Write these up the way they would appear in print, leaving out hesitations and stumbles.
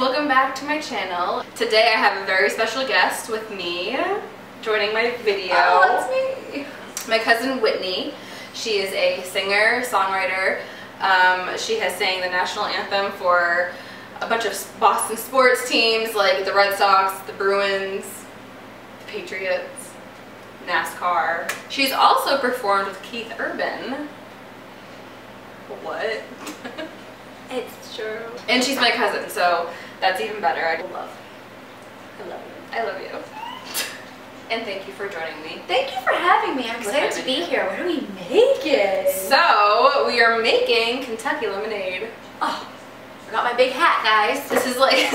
welcome back to my channel. Today I have a very special guest with me joining my video. Oh, that's me. My cousin Whitney. She is a singer, songwriter. She has sang the National Anthem for a bunch of Boston sports teams like the Red Sox, the Bruins, the Patriots, NASCAR. She's also performed with Keith Urban. What? It's true. And she's my cousin, so that's even better. I love you. I love you. And thank you for joining me. Thank you for having me. I'm excited to be here. What are we making? So, we are making Kentucky lemonade. Oh, I got my big hat, guys. This is like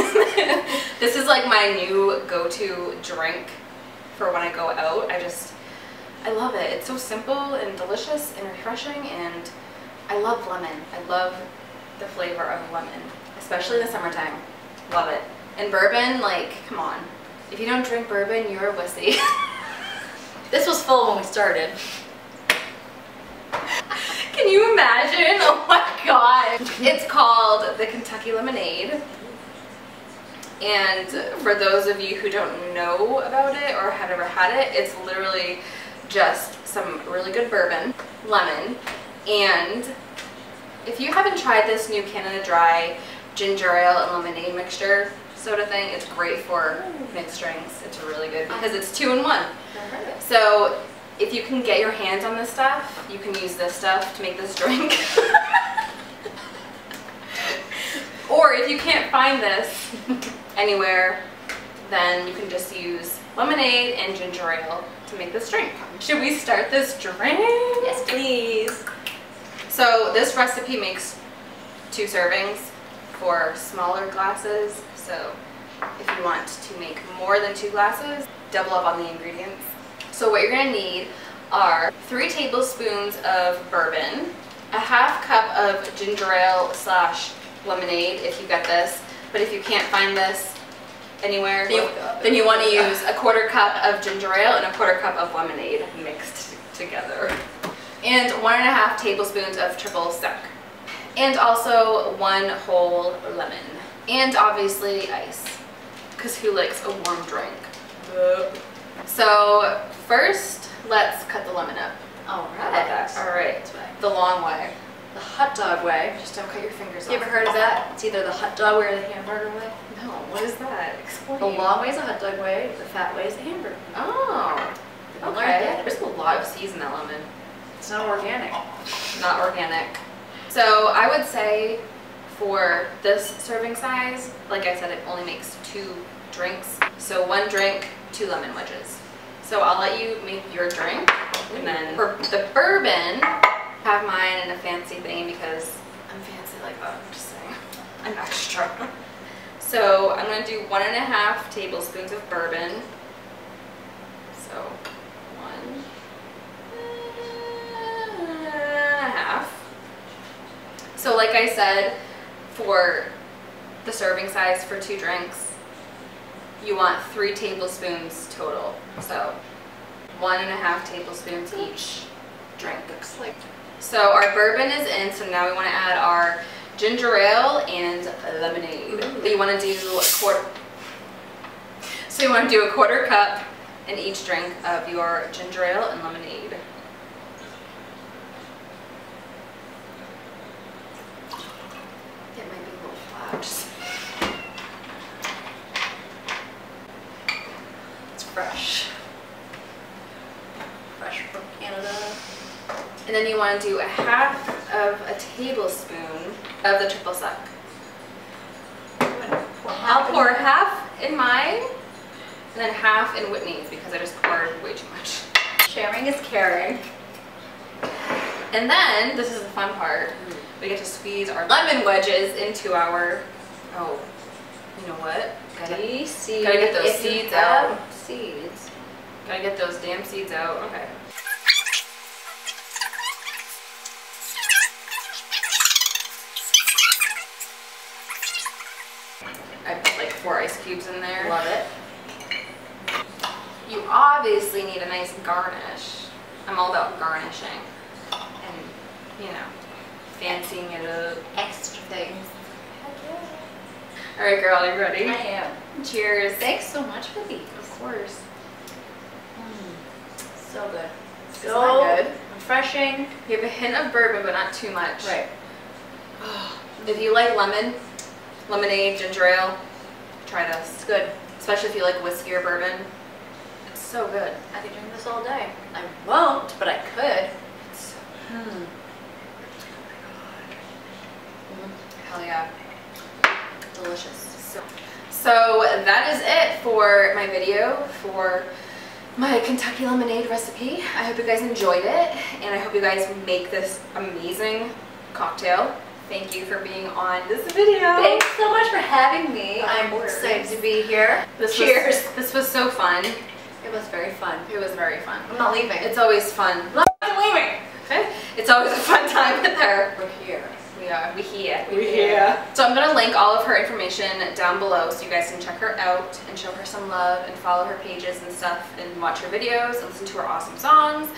this is like my new go-to drink for when I go out. I love it. It's so simple and delicious and refreshing, and I love lemon. I love the flavor of lemon, especially in the summertime. Love it. And bourbon, like, come on. If you don't drink bourbon, you're a wussy. This was full when we started. Can you imagine? Oh my god. It's called the Kentucky lemonade. And for those of you who don't know about it or have ever had it, it's literally just some really good bourbon, lemon, and if you haven't tried this new Canada Dry ginger ale and lemonade mixture soda thing, it's great for mixed drinks. It's really good because it's 2 in 1. So if you can get your hands on this stuff, you can use this stuff to make this drink. Or if you can't find this anywhere, then you can just use lemonade and ginger ale to make this drink. Should we start this drink? Yes, please. So this recipe makes 2 servings for smaller glasses. So if you want to make more than 2 glasses, double up on the ingredients. So what you're going to need are 3 tablespoons of bourbon, a ½ cup of ginger ale / lemonade if you get this, but if you can't find this anywhere, then you want to use a ¼ cup of ginger ale and a ¼ cup of lemonade mixed together. And 1½ tablespoons of Triple Sec. And also 1 whole lemon. And obviously ice, because who likes a warm drink? So first, let's cut the lemon up. Alright. Alright, the long way. The hot dog way. Just don't cut your fingers off. You ever heard of that? It's either the hot dog way or the hamburger way. No, what is that? Explain. The long way is the hot dog way, the fat way is the hamburger. Oh, okay. There's a lot of C's in that lemon. It's not organic. Not organic. So I would say for this serving size, like I said, it only makes 2 drinks. So 1 drink, 2 lemon wedges. So I'll let you make your drink, and then for the bourbon, have mine in a fancy thing because I'm fancy like that. I'm just saying, I'm extra. So I'm going to do 1½ tablespoons of bourbon. So 1½ So like I said, for the serving size for 2 drinks, you want 3 tablespoons total. So 1½ tablespoons each drink. Looks like. So our bourbon is in, so now we want to add our ginger ale and lemonade. So you want to do a ¼ cup in each drink of your ginger ale and lemonade. It might be a little flat. It's fresh. Fresh from Canada. And then you want to do a ½ tablespoon of the Triple Sec. I'll pour half in mine and then half in Whitney's because I just poured way too much. Sharing is caring. And then, this is the fun part, we get to squeeze our lemon wedges into our, oh, you know what? Gotta get those seeds out. Seeds. Gotta get those damn seeds out. Okay. I put like 4 ice cubes in there. Love it. You obviously need a nice garnish. I'm all about garnishing and, you know, fancying it up. Extra things. All right, girl, are you ready? I am. Cheers. Thanks so much for these. Of course. So good. So good. Refreshing. You have a hint of bourbon, but not too much. Right. If you like lemonade, ginger ale, try this. It's good. Especially if you like whiskey or bourbon. It's so good. I could drink this all day. I won't, but I could. It's hell yeah. Delicious. So that is it for my video for my Kentucky lemonade recipe. I hope you guys enjoyed it, and I hope you guys make this amazing cocktail. Thank you for being on this video. Thanks so much for having me. I'm excited to be here. Cheers. This was so fun. It was very fun. It was very fun. I'm not leaving. It's always fun. I'm not leaving. Okay? It's always a fun time with her. We're here. We are. We here. So I'm going to link all of her information down below so you guys can check her out and show her some love and follow her pages and stuff and watch her videos and listen to her awesome songs.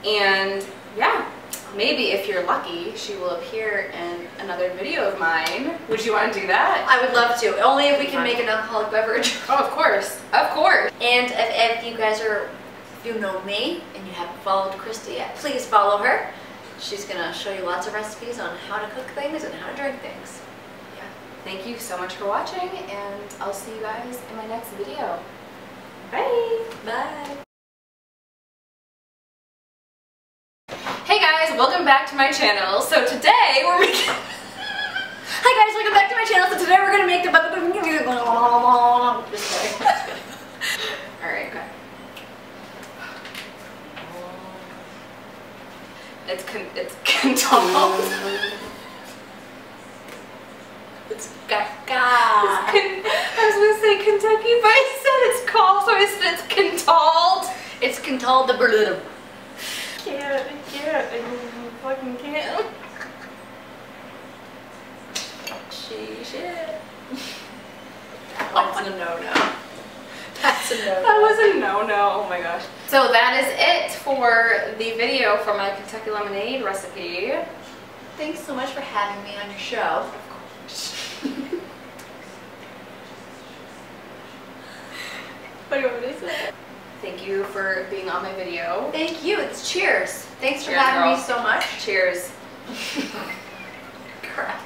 And yeah, maybe if you're lucky, she will appear in another video of mine. Would you want to do that? I would love to. Only if we can make an alcoholic beverage. Oh, of course. Of course. And if you guys are, if you know me and you haven't followed Christy yet, please follow her. She's going to show you lots of recipes on how to cook things and how to drink things. Yeah. Thank you so much for watching, and I'll see you guys in my next video. Bye. Bye. Hey guys, welcome back to my channel. So today we're making... Hi guys, welcome back to my channel. So today we're going to make the... Just kidding. Alright, okay. It's Kentucky. It's gaga. I was gonna say Kentucky, but I said it's called, so I said it's Kentald. It's Kentald the Berlin. I fucking can't. Shit. That's a no-no. That's a no-no. That was a no-no. Oh my gosh. So that is it for the video for my Kentucky lemonade recipe. Thanks so much for having me on your show. Of course. What do you want me to say? Thank you for being on my video. Thank you. It's cheers. Thanks for Cheers, having girl. me so much. Cheers. Crap.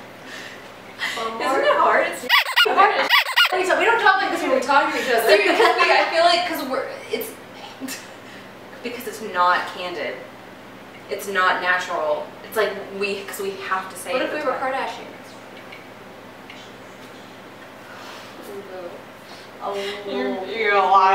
Isn't it hard? It's hard. We don't talk like this when we talk to each other. Seriously, I feel like because it's not candid. It's not natural. It's like because we have to say What it. if we were Kardashians? You're lying.